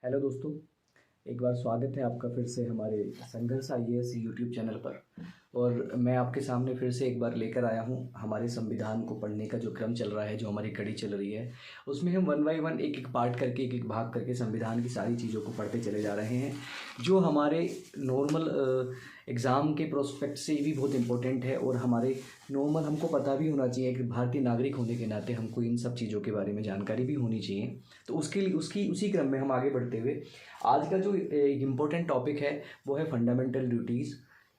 Hello दोस्तों, एक बार स्वागत है आपका फिर से हमारे संघर्ष आईएएस यूट्यूब चैनल पर। और मैं आपके सामने फिर से एक बार लेकर आया हूँ हमारे संविधान को पढ़ने का जो क्रम चल रहा है, जो हमारी कड़ी चल रही है, उसमें हम वन बाय वन एक एक पार्ट करके एक एक भाग करके संविधान की सारी चीज़ों को पढ़ते चले जा रहे हैं, जो हमारे नॉर्मल एग्ज़ाम के प्रोस्पेक्ट से भी बहुत इम्पोर्टेंट है। और हमारे नॉर्मल हमको पता भी होना चाहिए कि भारतीय नागरिक होने के नाते हमको इन सब चीज़ों के बारे में जानकारी भी होनी चाहिए। तो उसके लिए उसी क्रम में हम आगे बढ़ते हुए आज का जो इम्पोर्टेंट टॉपिक है वो है फंडामेंटल ड्यूटीज़,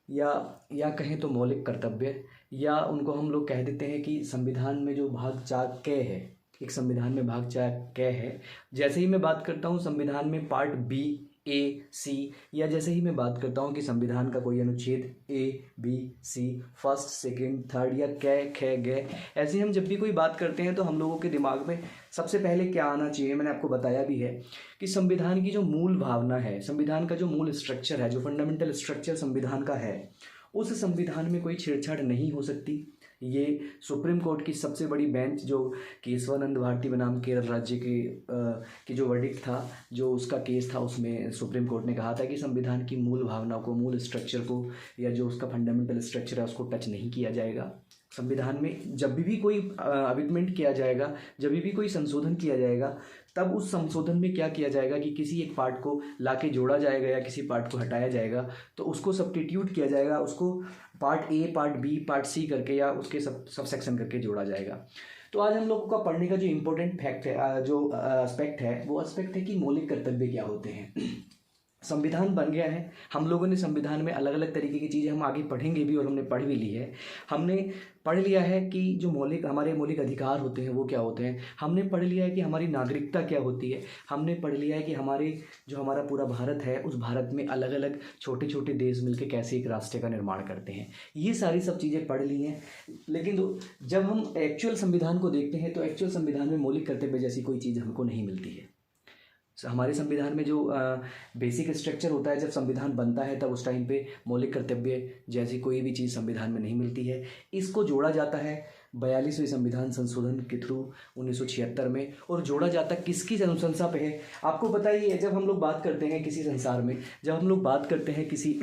या कहें तो मौलिक कर्तव्य, या उनको हम लोग कह देते हैं कि संविधान में जो भाग 4 क है, एक संविधान में भाग 4 क है। जैसे ही मैं बात करता हूँ संविधान में पार्ट बी, ए, सी, या जैसे ही मैं बात करता हूँ कि संविधान का कोई अनुच्छेद ए, बी, सी, फर्स्ट, सेकंड, थर्ड, या क, ख, ग, ऐसे हम जब भी कोई बात करते हैं तो हम लोगों के दिमाग में सबसे पहले क्या आना चाहिए, मैंने आपको बताया भी है कि संविधान की जो मूल भावना है, संविधान का जो मूल स्ट्रक्चर है, जो फंडामेंटल स्ट्रक्चर संविधान का है, उस संविधान में कोई छेड़छाड़ नहीं हो सकती। ये सुप्रीम कोर्ट की सबसे बड़ी बेंच जो केशवानंद भारती बनाम केरल राज्य की जो वर्डिक्ट था, जो उसका केस था, उसमें सुप्रीम कोर्ट ने कहा था कि संविधान की मूल भावना को, मूल स्ट्रक्चर को, या जो उसका फंडामेंटल स्ट्रक्चर है उसको टच नहीं किया जाएगा। संविधान में जब भी कोई अमेंडमेंट किया जाएगा, जब भी कोई संशोधन किया जाएगा, तब उस संशोधन में क्या किया जाएगा कि किसी एक पार्ट को लाके जोड़ा जाएगा या किसी पार्ट को हटाया जाएगा, तो उसको सब्स्टिट्यूट किया जाएगा, उसको part A, part B, part C करके या उसके सब सेक्शन करके जोड़ा जाएगा। तो आज हम लोगों का पढ़ने का जो इम्पोर्टेंट फैक्ट है, जो एस्पेक्ट है, वो एस्पेक्ट है कि मौलिक कर्तव्य क्या होते हैं। संविधान बन गया है, हम लोगों ने संविधान में अलग अलग तरीके की चीज़ें हम आगे पढ़ेंगे भी और हमने पढ़ भी ली है। हमने पढ़ लिया है कि जो हमारे मौलिक अधिकार होते हैं वो क्या होते हैं। हमने पढ़ लिया है कि हमारी नागरिकता क्या होती है। हमने पढ़ लिया है कि हमारा पूरा भारत है, उस भारत में अलग अलग छोटे छोटे देश मिलकर कैसे एक राष्ट्र का निर्माण करते हैं। ये सारी सब चीज़ें पढ़ ली हैं। लेकिन जब हम एक्चुअल संविधान को देखते हैं तो एक्चुअल संविधान में मौलिक कर्तव्य जैसी कोई चीज़ हमको नहीं मिलती है। हमारे संविधान में जो बेसिक स्ट्रक्चर होता है, जब संविधान बनता है तब उस टाइम पे मौलिक कर्तव्य जैसी कोई भी चीज़ संविधान में नहीं मिलती है। इसको जोड़ा जाता है 42वें संविधान संशोधन के थ्रू 1976 में। और जोड़ा जाता किसकी अनुशंसा पे है, आपको पता ही है। जब हम लोग बात करते हैं किसी संसार में, जब हम लोग बात करते हैं किसी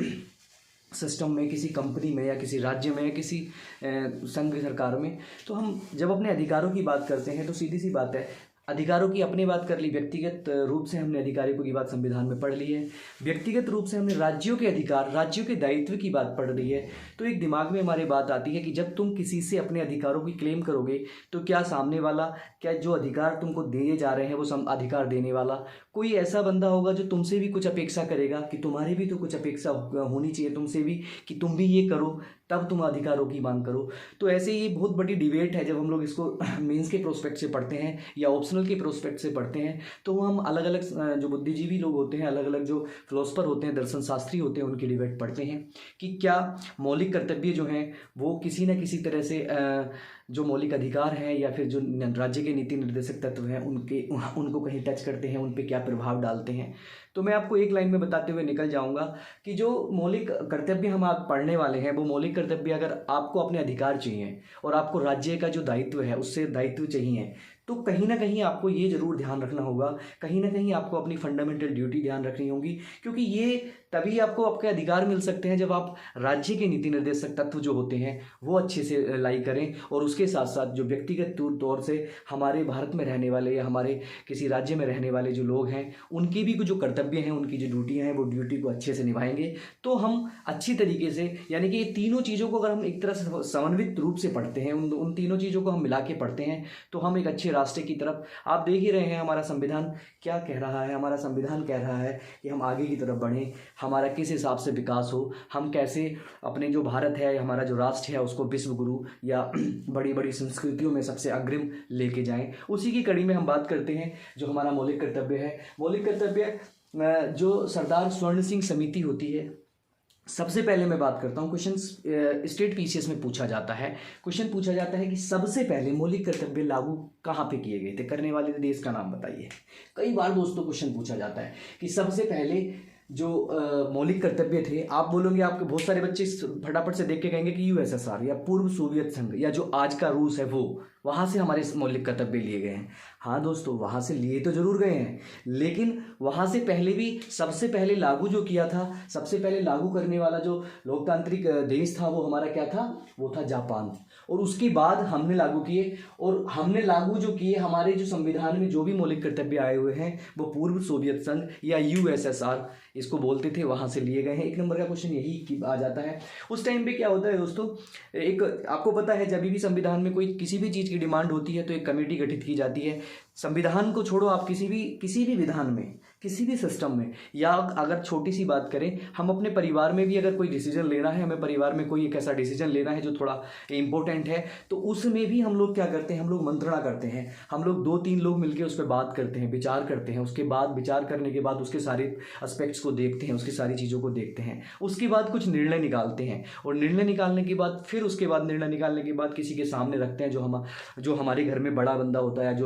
सिस्टम में, किसी कंपनी में, या किसी राज्य में, या किसी संघ सरकार में, तो हम जब अपने अधिकारों की बात करते हैं तो सीधी सी बात है, अधिकारों की अपनी बात कर ली, व्यक्तिगत रूप से हमने अधिकारों की बात संविधान में पढ़ ली है। व्यक्तिगत रूप से हमने राज्यों के अधिकार, राज्यों के दायित्व की बात पढ़ ली है। तो एक दिमाग में हमारे बात आती है कि जब तुम किसी से अपने अधिकारों की क्लेम करोगे तो क्या सामने वाला, क्या जो अधिकार तुमको दिए जा रहे हैं वो अधिकार देने वाला कोई ऐसा बंदा होगा जो तुमसे भी कुछ अपेक्षा करेगा, कि तुम्हारी भी तो कुछ अपेक्षा होनी चाहिए तुमसे भी, कि तुम भी ये करो तब तुम अधिकारों की मांग करो। तो ऐसे ही बहुत बड़ी डिबेट है। जब हम लोग इसको मेंस के प्रोस्पेक्ट से पढ़ते हैं या ऑप्शनल के प्रोस्पेक्ट से पढ़ते हैं, तो हम अलग अलग जो बुद्धिजीवी लोग होते हैं, अलग अलग जो फिलोसफर होते हैं, दर्शन शास्त्री होते हैं, उनकी डिबेट पढ़ते हैं कि क्या मौलिक कर्तव्य जो हैं वो किसी न किसी तरह से जो मौलिक अधिकार हैं या फिर जो राज्य के नीति निर्देशक तत्व हैं उनको कहीं टच करते हैं, उन पे क्या प्रभाव डालते हैं। तो मैं आपको एक लाइन में बताते हुए निकल जाऊंगा कि जो मौलिक कर्तव्य हम आप पढ़ने वाले हैं, वो मौलिक कर्तव्य अगर आपको अपने अधिकार चाहिए और आपको राज्य का जो दायित्व है उससे दायित्व चाहिए, तो कहीं ना कहीं आपको ये जरूर ध्यान रखना होगा, कहीं ना कहीं आपको अपनी फंडामेंटल ड्यूटी ध्यान रखनी होगी, क्योंकि ये तभी आपको आपके अधिकार मिल सकते हैं जब आप राज्य के नीति निर्देशक तत्व जो होते हैं वो अच्छे से लाई करें। और उसके साथ साथ जो व्यक्तिगत तौर से हमारे भारत में रहने वाले या हमारे किसी राज्य में रहने वाले जो लोग हैं, उनकी भी जो कर्तव्य हैं, उनकी जो ड्यूटियाँ हैं, वो ड्यूटी को अच्छे से निभाएंगे तो हम अच्छी तरीके से, यानी कि ये तीनों चीज़ों को अगर हम एक तरह से समन्वित रूप से पढ़ते हैं, उन तीनों चीज़ों को हम मिला के पढ़ते हैं, तो हम एक अच्छे रास्ते की तरफ, आप देख ही रहे हैं हमारा संविधान क्या कह रहा है। हमारा संविधान कह रहा है कि हम आगे की तरफ बढ़ें, हमारा किस हिसाब से विकास हो, हम कैसे अपने जो भारत है, हमारा जो राष्ट्र है, उसको विश्व गुरु या बड़ी बड़ी संस्कृतियों में सबसे अग्रिम लेके जाएं। उसी की कड़ी में हम बात करते हैं जो हमारा मौलिक कर्तव्य है। मौलिक कर्तव्य जो सरदार स्वर्ण सिंह समिति होती है, सबसे पहले मैं बात करता हूँ, क्वेश्चन स्टेट पीसीएस में पूछा जाता है, क्वेश्चन पूछा जाता है कि सबसे पहले मौलिक कर्तव्य लागू कहाँ पे किए गए थे, करने वाले देश का नाम बताइए। कई बार दोस्तों क्वेश्चन पूछा जाता है कि सबसे पहले जो मौलिक कर्तव्य थे, आप बोलोगे, आपके बहुत सारे बच्चे फटाफट से देख के कहेंगे कि यूएसएसआर या पूर्व सोवियत संघ या जो आज का रूस है वो, वहाँ से हमारे मौलिक कर्तव्य लिए गए हैं। हाँ दोस्तों, वहाँ से लिए तो जरूर गए हैं, लेकिन वहाँ से पहले भी सबसे पहले लागू जो किया था, सबसे पहले लागू करने वाला जो लोकतांत्रिक देश था वो हमारा क्या था, वो था जापान। और उसके बाद हमने लागू किए, और हमने लागू जो किए, हमारे जो संविधान में जो भी मौलिक कर्तव्य आए हुए हैं वो पूर्व सोवियत संघ या यूएसएसआर इसको बोलते थे, वहाँ से लिए गए हैं। एक नंबर का क्वेश्चन यही आ जाता है। उस टाइम पे क्या होता है दोस्तों, एक आपको पता है जब भी संविधान में कोई किसी भी चीज़ की डिमांड होती है तो एक कमेटी गठित की जाती है। संविधान को छोड़ो, आप किसी भी विधान में, किसी भी सिस्टम में, या अगर छोटी सी बात करें, हम अपने परिवार में भी अगर कोई डिसीजन लेना है, हमें परिवार में कोई एक ऐसा डिसीजन लेना है जो थोड़ा इंपॉर्टेंट है, तो उसमें भी हम लोग क्या करते हैं, हम लोग मंत्रणा करते हैं। हम लोग 2-3 लोग मिलकर उस पर बात करते हैं, विचार करते हैं। उसके बाद विचार करने के बाद उसके सारे एस्पेक्ट्स को देखते हैं, उसकी सारी चीज़ों को देखते हैं। उसके बाद कुछ निर्णय निकालते हैं, और निर्णय निकालने के बाद फिर उसके बाद निर्णय निकालने के बाद किसी के सामने रखते हैं, जो हमारे घर में बड़ा बंदा होता है,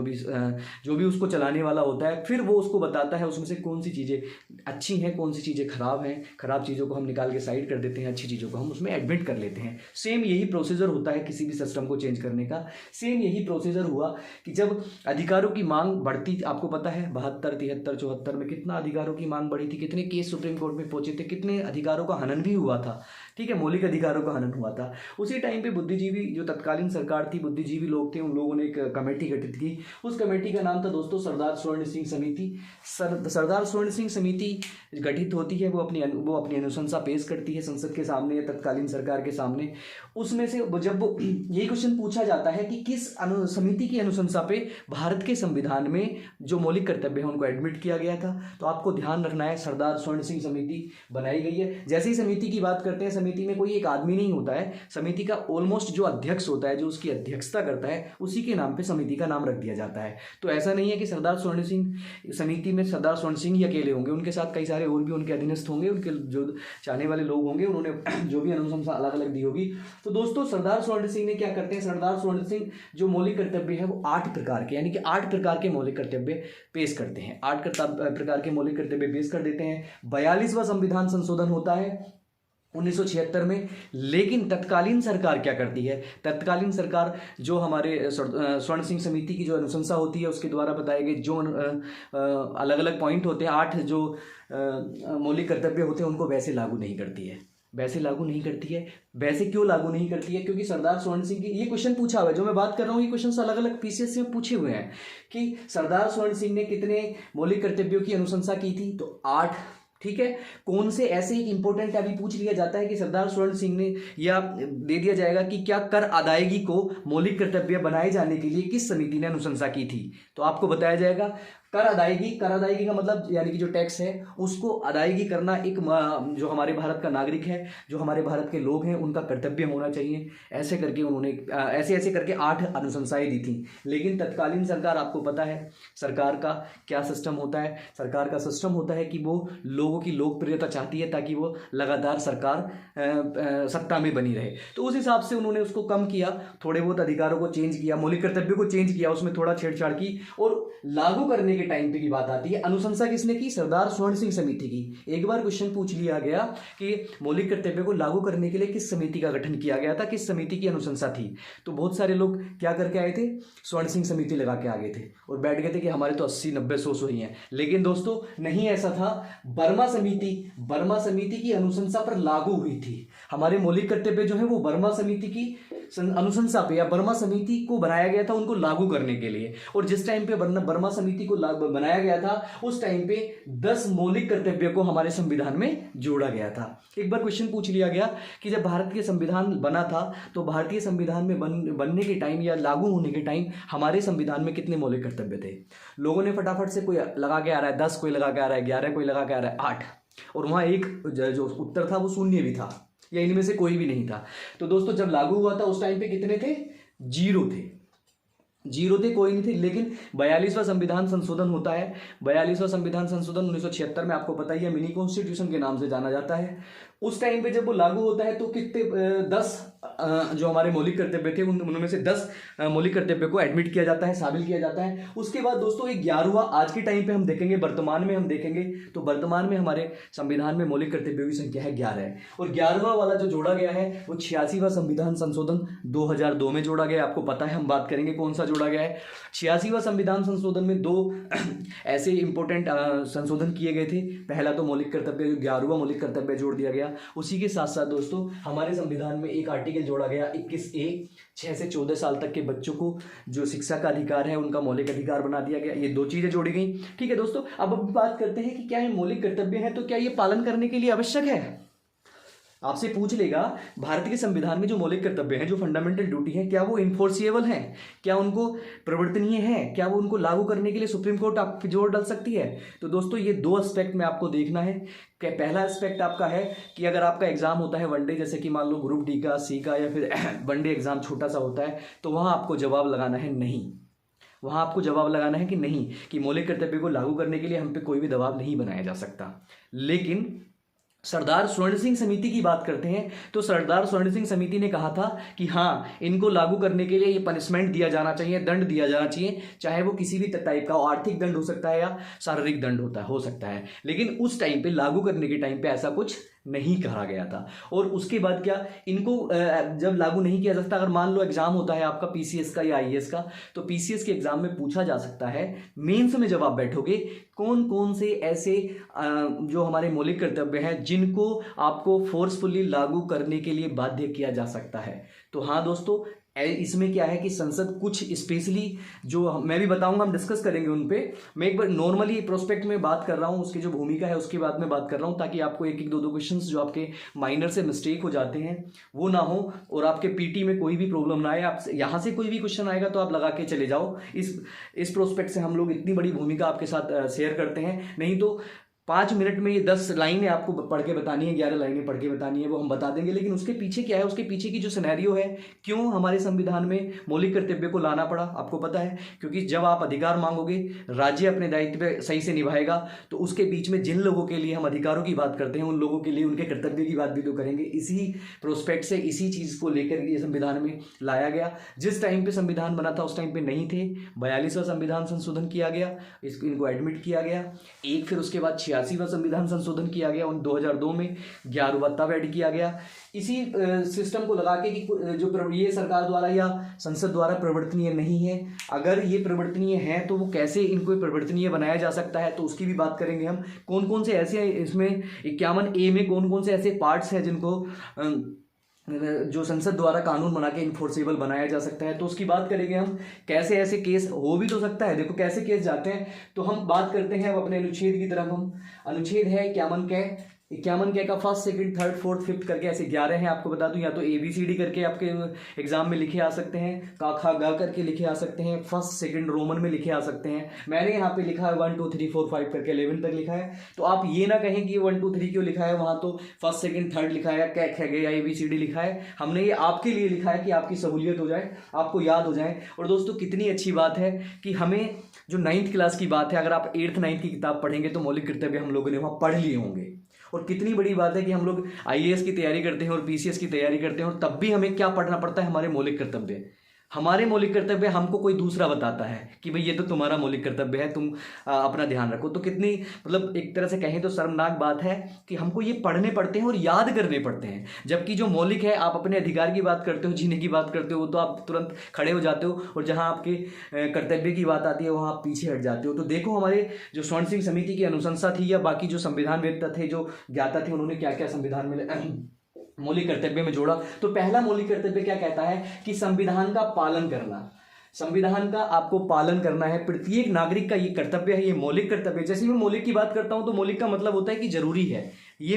जो भी उसको चलाने वाला होता है। फिर वो उसको बताता है उसमें से कौन सी चीज़ें अच्छी हैं, कौन सी चीज़ें खराब हैं। खराब चीज़ों को हम निकाल के साइड कर देते हैं, अच्छी चीज़ों को हम उसमें एडमिट कर लेते हैं। सेम यही प्रोसीजर होता है किसी भी सिस्टम को चेंज करने का। सेम यही प्रोसीजर हुआ कि जब अधिकारों की मांग बढ़ती, आपको पता है 72, 73, 74 में कितना अधिकारों की मांग बढ़ी थी, कितने केस सुप्रीम कोर्ट में पहुंचे थे, कितने अधिकारों का हनन भी हुआ था। ठीक है, मौलिक अधिकारों का हनन हुआ था। उसी टाइम पे बुद्धिजीवी, जो तत्कालीन सरकार थी, बुद्धिजीवी लोग थे, उन लोगों ने एक कमेटी गठित की। उस कमेटी का नाम था दोस्तों सरदार स्वर्ण सिंह समिति। सरदार स्वर्ण सिंह समिति गठित होती है, वो अपनी अनुशंसा पेश करती है संसद के सामने या तत्कालीन सरकार के सामने। उसमें से जब यही क्वेश्चन पूछा जाता है कि किस समिति की अनुशंसा पे भारत के संविधान में जो मौलिक कर्तव्य है उनको एडमिट किया गया था, तो आपको ध्यान रखना है सरदार स्वर्ण सिंह समिति बनाई गई है। जैसे ही समिति की बात करते हैं, समिति में कोई एक आदमी नहीं होता है, समिति का ऑलमोस्ट जो अध्यक्ष होता है, जो उसकी अध्यक्षता करता है, उसी के नाम पे समिति का नाम रख दिया जाता है। तो ऐसा नहीं है कि सरदार स्वर्ण सिंह समिति में सरदार स्वर्ण सिंह ही अकेले होंगे, उनके साथ कई सारे और भी उनके अधीनस्थ होंगे, उनके जो चाहने वाले लोग होंगे, उन्होंने जो भी अनुशंसा अलग अलग दी होगी। तो दोस्तों सरदार स्वर्ण सिंह ने क्या करते हैं, सरदार स्वर्ण सिंह जो मौलिक कर्तव्य है वो 8 प्रकार के, यानी कि 8 प्रकार के मौलिक कर्तव्य पेश करते हैं। 8 प्रकार के मौलिक कर्तव्य पेश कर देते हैं। 42वां संविधान संशोधन होता है 1976 में। लेकिन तत्कालीन सरकार क्या करती है, तत्कालीन सरकार जो हमारे स्वर्ण सिंह समिति की जो अनुशंसा होती है उसके द्वारा बताए गए जो अलग अलग पॉइंट होते हैं, 8 जो मौलिक कर्तव्य होते हैं, उनको वैसे लागू नहीं करती है। वैसे लागू नहीं करती है। वैसे क्यों लागू नहीं करती है? क्योंकि सरदार स्वर्ण सिंह की, ये क्वेश्चन पूछा हुआ है जो मैं बात कर रहा हूँ, ये क्वेश्चन अलग अलग पीसीएस में पूछे हुए हैं कि सरदार स्वर्ण सिंह ने कितने मौलिक कर्तव्यों की अनुशंसा की थी, तो 8। ठीक है, कौन से ऐसे एक इंपॉर्टेंट अभी पूछ लिया जाता है कि सरदार स्वर्ण सिंह ने, या दे दिया जाएगा कि क्या कर अदायगी को मौलिक कर्तव्य बनाए जाने के लिए किस समिति ने अनुशंसा की थी, तो आपको बताया जाएगा कर अदायगी का मतलब यानी कि जो टैक्स है उसको अदायगी करना एक जो हमारे भारत का नागरिक है, जो हमारे भारत के लोग हैं, उनका कर्तव्य होना चाहिए। ऐसे करके उन्होंने ऐसे करके 8 अनुशंसाएं दी थी। लेकिन तत्कालीन सरकार, आपको पता है सरकार का क्या सिस्टम होता है, सरकार का सिस्टम होता है कि वो लोगों की लोकप्रियता चाहती है ताकि वो लगातार सरकार सत्ता में बनी रहे। तो उस हिसाब से उन्होंने उसको कम किया, थोड़े बहुत अधिकारों को चेंज किया, मौलिक कर्तव्यों को चेंज किया, उसमें थोड़ा छेड़छाड़ की, और लागू करने के टाइम पे की बात आती है, अनुशंसा किसने की? सरदार स्वर्ण सिंह समिति की। एक बार क्वेश्चन पूछ लिया गया कि मौलिक कर्तव्य को लागू करने के लिए किस समिति का गठन किया गया था, किस समिति की अनुशंसा थी, तो बहुत सारे लोग क्या करके आए थे, स्वर्ण सिंह समिति लगा के आ गए थे और बैठ गए थे कि हमारे तो 80, 90, 100 ही हैं। लेकिन दोस्तों नहीं ऐसा था। बर्मा समिति की अनुशंसा पर लागू हुई थी। हमारे मौलिक कर्तव्य जो है वो बर्मा समिति की अनुशंसा पे या बर्मा समिति को बनाया गया था उनको लागू करने के लिए। और जिस टाइम पे बर्मा समिति को बनाया गया था उस टाइम पे 10 मौलिक कर्तव्य को हमारे संविधान में जोड़ा गया था। एक बार क्वेश्चन पूछ लिया गया कि जब भारत के संविधान बना था तो भारतीय संविधान में बनने के टाइम या लागू होने के टाइम हमारे संविधान में कितने मौलिक कर्तव्य थे? लोगों ने फटाफट से, कोई लगा के आ रहा है 10, कोई लगा के आ रहा है 11, कोई लगा के आ रहा है 8, और वहां एक जो उत्तर था वो शून्य भी था, या इनमें से कोई भी नहीं था। तो दोस्तों जब लागू हुआ था उस टाइम पे कितने थे? 0 थे, कोई नहीं थे। लेकिन 42वां संविधान संशोधन होता है। 42वां संविधान संशोधन 1976 में, आपको पता ही है, मिनी कॉन्स्टिट्यूशन के नाम से जाना जाता है। उस टाइम पे जब वो लागू होता है तो कितने 10 जो हमारे मौलिक कर्तव्य थे उनमें से 10 मौलिक कर्तव्य को एडमिट किया जाता है, शामिल किया जाता है। उसके बाद दोस्तों एक 11वां आज के टाइम पे हम देखेंगे, वर्तमान में हम देखेंगे तो वर्तमान में हमारे संविधान में मौलिक कर्तव्यों की संख्या है 11 है। और 11वां वाला जो जोड़ा गया है वो 86वां संविधान संशोधन 2002 में जोड़ा गया है। आपको पता है, हम बात करेंगे कौन सा जोड़ा गया है। 86वां संविधान संशोधन में 2 ऐसे इंपॉर्टेंट संशोधन किए गए थे। पहला तो मौलिक कर्तव्य, जो 11वां मौलिक कर्तव्य जोड़ दिया गया। उसी के साथ साथ दोस्तों हमारे संविधान में एक आर्टिकल जोड़ा गया 21A, 6 से 14 साल तक के बच्चों को जो शिक्षा का अधिकार है उनका मौलिक अधिकार बना दिया गया। ये 2 चीजें जोड़ी गई। ठीक है दोस्तों, अब बात करते हैं कि क्या ये मौलिक कर्तव्य है तो क्या ये पालन करने के लिए आवश्यक है। आपसे पूछ लेगा भारत के संविधान में जो मौलिक कर्तव्य हैं, जो फंडामेंटल ड्यूटी है, क्या वो इन्फोर्सिएबल हैं, क्या उनको प्रवर्तनीय है, क्या वो उनको लागू करने के लिए सुप्रीम कोर्ट आप जोर डाल सकती है। तो दोस्तों ये 2 एस्पेक्ट में आपको देखना है। क्या पहला एस्पेक्ट आपका है कि अगर आपका एग्जाम होता है वनडे, जैसे कि मान लो ग्रुप डी का, सी का, या फिर वनडे एग्जाम छोटा सा होता है, तो वहाँ आपको जवाब लगाना है नहीं। वहाँ आपको जवाब लगाना है कि नहीं, कि मौलिक कर्तव्य को लागू करने के लिए हम पे कोई भी दबाव नहीं बनाया जा सकता। लेकिन सरदार स्वर्ण सिंह समिति की बात करते हैं तो सरदार स्वर्ण सिंह समिति ने कहा था कि हाँ, इनको लागू करने के लिए ये पनिशमेंट दिया जाना चाहिए, दंड दिया जाना चाहिए, चाहे वो किसी भी टाइप का आर्थिक दंड हो सकता है या शारीरिक दंड हो सकता है। लेकिन उस टाइम पे, लागू करने के टाइम पे ऐसा कुछ नहीं कहा गया था। और उसके बाद क्या, इनको जब लागू नहीं किया जा सकता, अगर मान लो एग्जाम होता है आपका पीसीएस का या आईएएस का, तो पीसीएस के एग्जाम में पूछा जा सकता है, मेंस में जब आप बैठोगे, कौन कौन से ऐसे जो हमारे मौलिक कर्तव्य हैं जिनको आपको फोर्सफुली लागू करने के लिए बाध्य किया जा सकता है। तो हाँ दोस्तों, इसमें क्या है कि संसद कुछ स्पेशली, जो मैं भी बताऊंगा, हम डिस्कस करेंगे उन पे। मैं एक बार नॉर्मली प्रोस्पेक्ट में बात कर रहा हूं, उसकी जो भूमिका है उसके बाद में बात कर रहा हूं, ताकि आपको एक 2 क्वेश्चंस जो आपके माइनर से मिस्टेक हो जाते हैं वो ना हो, और आपके पीटी में कोई भी प्रॉब्लम ना आए। आप यहाँ से कोई भी क्वेश्चन आएगा तो आप लगा के चले जाओ। इस प्रोस्पेक्ट से हम लोग इतनी बड़ी भूमिका आपके साथ शेयर करते हैं। नहीं तो 5 मिनट में ये 10 लाइनें आपको पढ़ के बतानी है, 11 लाइनें पढ़ के बतानी है, वो हम बता देंगे। लेकिन उसके पीछे क्या है, उसके पीछे की जो सिनेरियो है, क्यों हमारे संविधान में मौलिक कर्तव्य को लाना पड़ा, आपको पता है। क्योंकि जब आप अधिकार मांगोगे, राज्य अपने दायित्व सही से निभाएगा, तो उसके बीच में जिन लोगों के लिए हम अधिकारों की बात करते हैं, उन लोगों के लिए उनके कर्तव्य की बात भी तो करेंगे। इसी प्रोस्पेक्ट से, इसी चीज़ को लेकर ये संविधान में लाया गया। जिस टाइम पे संविधान बना था उस टाइम पे नहीं थे। 42वां संविधान संशोधन किया गया, इनको एडमिट किया गया। फिर उसके बाद 86वां संविधान संशोधन किया गया 2002 में, 11वां तब ऐड किया गया। इसी सिस्टम को लगा के कि जो ये सरकार द्वारा या संसद द्वारा प्रवर्तनीय नहीं है, अगर ये प्रवर्तनीय है तो वो कैसे इनको प्रवर्तनीय बनाया जा सकता है, तो उसकी भी बात करेंगे हम। कौन कौन से ऐसे, इसमें 51A में कौन कौन से ऐसे पार्ट्स हैं जिनको जो संसद द्वारा कानून बना के इन्फोर्सेबल बनाया जा सकता है, तो उसकी बात करेंगे हम। कैसे ऐसे केस हो भी तो सकता है, देखो कैसे केस जाते हैं। तो हम बात करते हैं अब अपने अनुच्छेद की तरफ। हम अनुच्छेद है 51 के का 1st, 2nd, 3rd, 4th, 5th करके ऐसे 11 हैं। आपको बता दूं, या तो ABCD करके आपके एग्जाम में लिखे आ सकते हैं, का खा गा करके लिखे आ सकते हैं, 1st, 2nd रोमन में लिखे आ सकते हैं। मैंने यहाँ पे लिखा है 1 2 3 4 5 करके 11 तक लिखा है। तो आप ये ना कहें कि 1 2 3 क्यों लिखा है, वहां तो 1st, 2nd, 3rd लिखा है, क्या या ABCD लिखा है। हमने ये आपके लिए लिखा है कि आपकी सहूलियत हो जाए, आपको याद हो जाए। और दोस्तों कितनी अच्छी बात है कि हमें जो 9th क्लास की बात है, अगर आप 8th 9th की किताब पढ़ेंगे तो मौलिक कर्तव्य हम लोगों ने वहाँ पढ़ लिए होंगे। और कितनी बड़ी बात है कि हम लोग आईएएस की तैयारी करते हैं और पीसीएस की तैयारी करते हैं, और तब भी हमें क्या पढ़ना पड़ता है, हमारे मौलिक कर्तव्य। हमारे मौलिक कर्तव्य हमको कोई दूसरा बताता है कि भाई ये तो तुम्हारा मौलिक कर्तव्य है, तुम अपना ध्यान रखो। तो कितनी, मतलब एक तरह से कहें तो शर्मनाक बात है कि हमको ये पढ़ने पड़ते हैं और याद करने पड़ते हैं। जबकि जो मौलिक है, आप अपने अधिकार की बात करते हो, जीने की बात करते हो, तो आप तुरंत खड़े हो जाते हो, और जहाँ आपके कर्तव्य की बात आती है वहाँ आप पीछे हट जाते हो। तो देखो हमारे जो स्वर्ण सिंह समिति की अनुशंसा थी, या बाकी जो संविधानवेत्ता थे, जो ज्ञाता थे, उन्होंने क्या क्या संविधान में मौलिक कर्तव्य में जोड़ा। तो पहला मौलिक कर्तव्य क्या कहता है कि संविधान का पालन करना। संविधान का आपको पालन करना है, प्रत्येक नागरिक का ये कर्तव्य है, ये मौलिक कर्तव्य। जैसे मैं मौलिक की बात करता हूं तो मौलिक का मतलब होता है कि जरूरी है, ये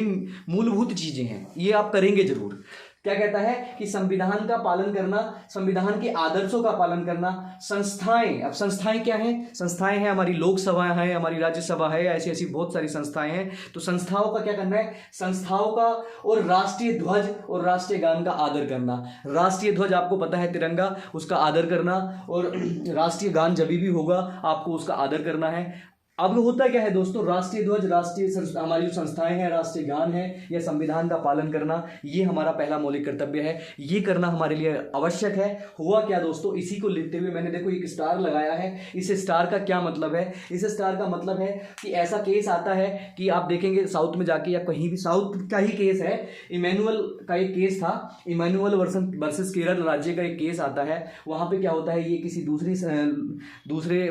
मूलभूत चीजें हैं, ये आप करेंगे जरूर। क्या कहता है कि संविधान का पालन करना, संविधान के आदर्शों का पालन करना। संस्थाएं, अब संस्थाएं क्या हैं, संस्थाएं हैं हमारी लोकसभा है, हमारी राज्यसभा है, ऐसी ऐसी बहुत सारी संस्थाएं हैं। तो संस्थाओं का क्या करना है, संस्थाओं का और राष्ट्रीय ध्वज और राष्ट्रीय गान का आदर करना। राष्ट्रीय ध्वज आपको पता है तिरंगा, उसका आदर करना, और राष्ट्रीय गान जब भी होगा आपको उसका आदर करना है। अब होता क्या है दोस्तों, राष्ट्रीय ध्वज, हमारी जो संस्थाएं हैं, राष्ट्रीय गान है या संविधान का पालन करना, ये हमारा पहला मौलिक कर्तव्य है, ये करना हमारे लिए आवश्यक है। हुआ क्या दोस्तों, इसी को लिखते हुए मैंने देखो एक स्टार लगाया है। इस स्टार का क्या मतलब है, इस स्टार का मतलब है कि ऐसा केस आता है कि आप देखेंगे साउथ में जाके या कहीं भी, साउथ का ही केस है, इमैनुअल का एक केस था, इमैनुअल वर्सेस केरल राज्य का एक केस आता है। वहां पे क्या होता है, ये किसी दूसरे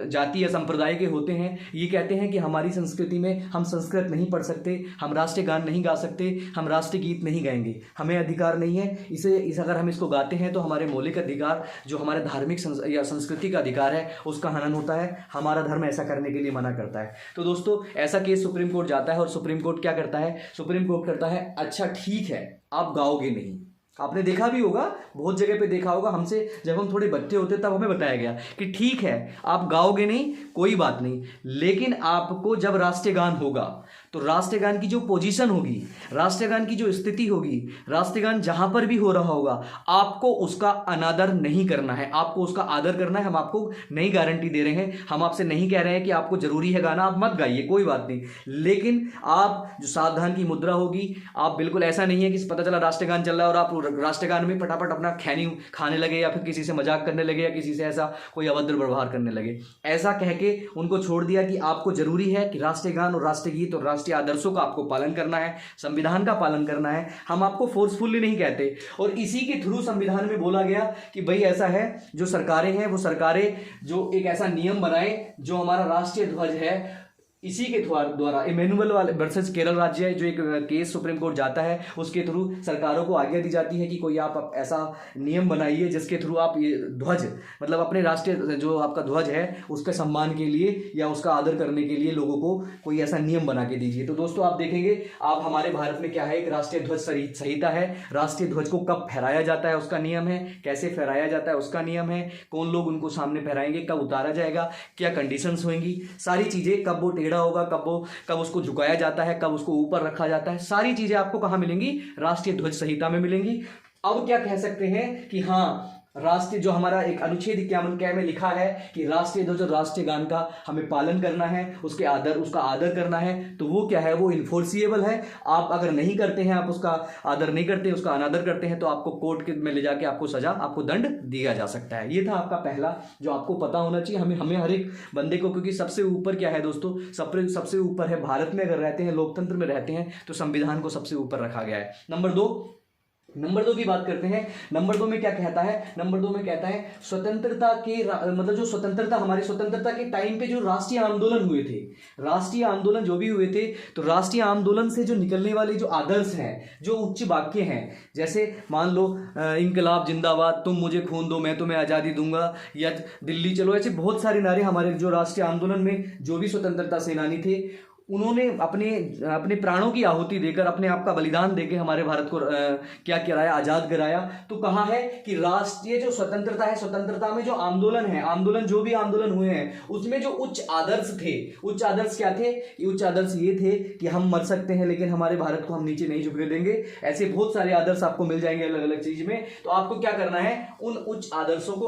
जाति या संप्रदाय के होते हैं। ये कहते हैं कि हमारी संस्कृति में हम संस्कृत नहीं पढ़ सकते, हम राष्ट्रीय गान नहीं गा सकते, हम राष्ट्रीय गीत नहीं गाएंगे, हमें अधिकार नहीं है इसे अगर हम इसको गाते हैं तो हमारे मौलिक अधिकार, जो हमारे धार्मिक या संस्कृति का अधिकार है, उसका हनन होता है, हमारा धर्म ऐसा करने के लिए मना करता है। तो दोस्तों ऐसा केस सुप्रीम कोर्ट जाता है और सुप्रीम कोर्ट क्या करता है, सुप्रीम कोर्ट करता है अच्छा ठीक है आप गाओगे नहीं। आपने देखा भी होगा, बहुत जगह पे देखा होगा, हमसे जब हम थोड़े बच्चे होते तब हमें बताया गया कि ठीक है आप गाओगे नहीं, कोई बात नहीं, लेकिन आपको जब राष्ट्रीय गान होगा तो राष्ट्रीय गान की जो पोजीशन होगी, राष्ट्रीय गान की जो स्थिति होगी, राष्ट्रीय गान जहां पर भी हो रहा होगा, आपको उसका अनादर नहीं करना है, आपको उसका आदर करना है। हम आपको नहीं गारंटी दे रहे हैं, हम आपसे नहीं कह रहे हैं कि आपको जरूरी है गाना, आप मत गाइए, कोई बात नहीं, लेकिन आप जो सावधान की मुद्रा होगी, आप बिल्कुल ऐसा नहीं है कि पता चला राष्ट्रीय गान चल रहा है और आप राष्ट्रीय गान में फटाफट अपना खैनी खाने लगे या फिर किसी से मजाक करने लगे या किसी से ऐसा कोई अभद्र व्यवहार करने लगे। ऐसा कह के उनको छोड़ दिया कि आपको जरूरी है कि राष्ट्रीय गान और राष्ट्रीय गीत और राष्ट्रीय आदर्शों का आपको पालन करना है, संविधान का पालन करना है। हम आपको फोर्सफुली नहीं कहते, और इसी के थ्रू संविधान में बोला गया कि भाई ऐसा है, जो सरकारें हैं वो सरकारें जो एक ऐसा नियम बनाए, जो हमारा राष्ट्रीय ध्वज है, इसी के द्वारा इमैनुअल वाले वर्सेस केरल राज्य जो एक केस सुप्रीम कोर्ट जाता है, उसके थ्रू सरकारों को आज्ञा दी जाती है कि कोई आप ऐसा नियम बनाइए जिसके थ्रू आप ये ध्वज, मतलब अपने राष्ट्रीय जो आपका ध्वज है उसके सम्मान के लिए या उसका आदर करने के लिए लोगों को कोई ऐसा नियम बना के दीजिए। तो दोस्तों आप देखेंगे, आप हमारे भारत में क्या है, एक राष्ट्रीय ध्वज संहिता है। राष्ट्रीय ध्वज को कब फहराया जाता है उसका नियम है, कैसे फहराया जाता है उसका नियम है, कौन लोग उनको सामने फहराएंगे, कब उतारा जाएगा, क्या कंडीशंस होंगी, सारी चीजें, कब वो होगा, कब उसको झुकाया जाता है, कब उसको ऊपर रखा जाता है, सारी चीजें आपको कहां मिलेंगी, राष्ट्रीय ध्वज संहिता में मिलेंगी। अब क्या कह सकते हैं कि हाँ, राष्ट्रीय जो हमारा एक अनुच्छेद 51 में लिखा है कि राष्ट्रीय ध्वज और राष्ट्रीय गान का हमें पालन करना है, उसका आदर करना है, तो वो क्या है, वो इन्फोर्सिएबल है। आप अगर नहीं करते हैं, आप उसका आदर नहीं करते हैं, उसका अनादर करते हैं, तो आपको कोर्ट में ले जाके आपको सजा, आपको दंड दिया जा सकता है। ये था आपका पहला जो आपको पता होना चाहिए। हमें हर एक बंदे को, क्योंकि सबसे ऊपर क्या है दोस्तों, सबसे ऊपर है, भारत में अगर रहते हैं, लोकतंत्र में रहते हैं, तो संविधान को सबसे ऊपर रखा गया है। नंबर दो की बात करते हैं। नंबर दो में क्या कहता है, नंबर दो में कहता है स्वतंत्रता के मतलब जो स्वतंत्रता, हमारी स्वतंत्रता के टाइम पे जो राष्ट्रीय आंदोलन हुए थे, राष्ट्रीय आंदोलन जो भी हुए थे, तो राष्ट्रीय आंदोलन से जो निकलने वाले जो आदर्श हैं, जो उच्च वाक्य हैं, जैसे मान लो इंकलाब जिंदाबाद, तुम मुझे खून दो मैं तुम्हें आज़ादी दूंगा, या दिल्ली चलो, ऐसे बहुत सारे नारे हमारे जो राष्ट्रीय आंदोलन में जो भी स्वतंत्रता सेनानी थे, उन्होंने अपने प्राणों की आहुति देकर, अपने आप का बलिदान देकर हमारे भारत को क्या कराया, आजाद कराया। तो कहा है कि राष्ट्रीय जो स्वतंत्रता है, स्वतंत्रता में जो आंदोलन है, जो भी आंदोलन हुए हैं, उसमें जो उच्च आदर्श थे, उच्च आदर्श क्या थे, उच्च आदर्श ये थे कि हम मर सकते हैं लेकिन हमारे भारत को हम नीचे नहीं झुकने देंगे। ऐसे बहुत सारे आदर्श आपको मिल जाएंगे अलग अलग चीज में। तो आपको क्या करना है, उन उच्च आदर्शों को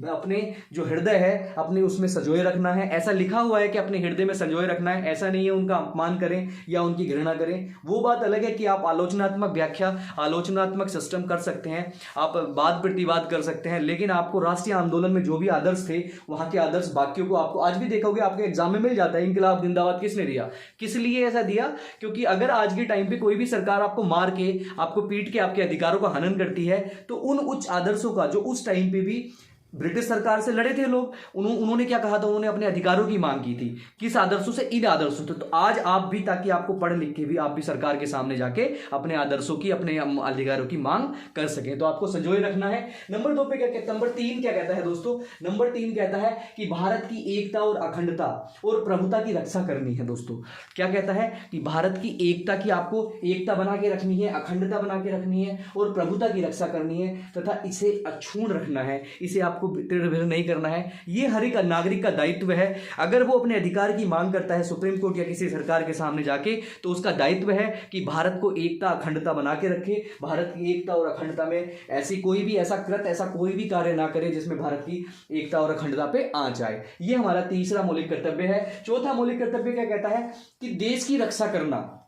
अपने जो हृदय है, अपने उसमें संजोए रखना है। ऐसा लिखा हुआ है कि अपने हृदय में संजोए रखना है, ऐसा नहीं है उनका अपमान करें या उनकी घृणा करें। वो बात अलग है कि आप आलोचनात्मक व्याख्या, आलोचनात्मक सिस्टम कर सकते हैं, आप वाद प्रतिवाद कर सकते हैं, लेकिन आपको राष्ट्रीय आंदोलन में जो भी आदर्श थे, वहां के आदर्श वाक्यों को आपको आज भी देखोगे, आपके एग्जाम में मिल जाता है। इंकलाब जिंदाबाद किसने दिया, किस लिए ऐसा दिया? क्योंकि अगर आज के टाइम पे कोई भी सरकार आपको मार के, आपको पीट के आपके अधिकारों का हनन करती है, तो उन उच्च आदर्शों का जो उस टाइम पे भी ब्रिटिश सरकार से लड़े थे लोग, उन्होंने क्या कहा था, उन्होंने अपने अधिकारों की मांग की थी। किस आदर्शों से? इन आदर्शों से। तो आज आप भी, ताकि आपको पढ़ लिख के भी आप भी सरकार के सामने जाके अपने आदर्शों की, अपने अधिकारों की मांग कर सकें, तो आपको संजोए रखना है। नंबर 2 पे क्या कहता है, नंबर 3 क्या कहता है दोस्तों, नंबर 3 कहता है कि भारत की एकता और अखंडता और प्रभुता की रक्षा करनी है। दोस्तों क्या कहता है कि भारत की एकता की, आपको एकता बना के रखनी है, अखंडता बना के रखनी है और प्रभुता की रक्षा करनी है, तथा इसे अक्षुण्ण रखना है, इसे आपको को तृण नहीं करना है, ये हर एक नागरिक का दायित्व है। अगर वो अपने अधिकार की मांग करता है सुप्रीम कोर्ट या किसी सरकार के सामने जाके, तो उसका दायित्व है कि भारत को एकता अखंडता बना के रखे, भारत की एकता और अखंडता में ऐसी कोई भी ऐसा कोई भी कार्य ना करे जिसमें भारत की एकता और अखंडता पे आंच आए। ये हमारा तीसरा मौलिक कर्तव्य है। चौथा मौलिक कर्तव्य क्या कहता है कि देश की रक्षा करना।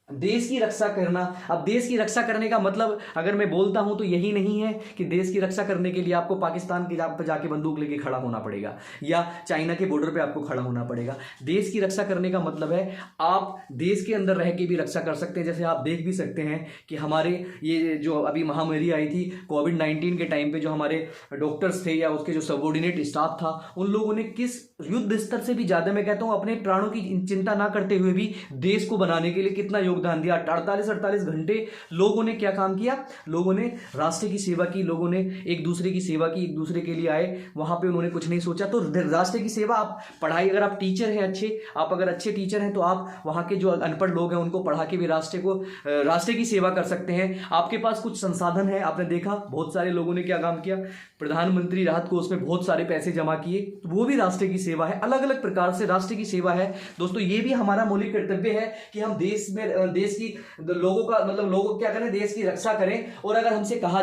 देश की रक्षा करना, अब देश की रक्षा करने का मतलब अगर मैं बोलता हूं तो यही नहीं है कि देश की रक्षा करने के लिए आपको पाकिस्तान के पर जाके बंदूक लेके खड़ा होना पड़ेगा या चाइना के बॉर्डर पे आपको खड़ा होना पड़ेगा। देश की रक्षा करने का मतलब है आप देश के अंदर रह के भी रक्षा कर सकते हैं। जैसे आप देख भी सकते हैं कि हमारे ये जो अभी महामारी आई थी कोविड-19 के टाइम पे, जो हमारे डॉक्टर्स थे या उसके जो सबऑर्डिनेट स्टाफ था, उन लोगों ने किस युद्ध स्तर से भी ज्यादा, मैं कहता हूं अपने प्राणों की चिंता ना करते हुए भी देश को बनाने के लिए कितना योगदान दिया। 48 घंटे लोगों ने क्या काम किया, लोगों ने राष्ट्र की सेवा की, लोगों ने एक दूसरे की सेवा की, एक दूसरे के लिए आए, वहां पे उन्होंने कुछ नहीं सोचा। तो राष्ट्र की सेवा, आप पढ़ाई, अगर आप टीचर हैं अच्छे, आप अगर अच्छे टीचर हैं तो आप वहां के जो अनपढ़ लोग हैं उनको पढ़ा के भी राष्ट्र की सेवा कर सकते हैं। आपके पास कुछ संसाधन है, आपने देखा बहुत सारे लोगों ने क्या काम किया, प्रधानमंत्री राहत कोष में बहुत सारे पैसे जमा किए, तो वो भी राष्ट्र की सेवा है। अलग अलग प्रकार से राष्ट्र की सेवा है। दोस्तों ये भी हमारा मौलिक कर्तव्य है कि हम देश की लोगों का मतलब लोगों क्या करें, देश की रक्षा करें। और अगर हमसे कहा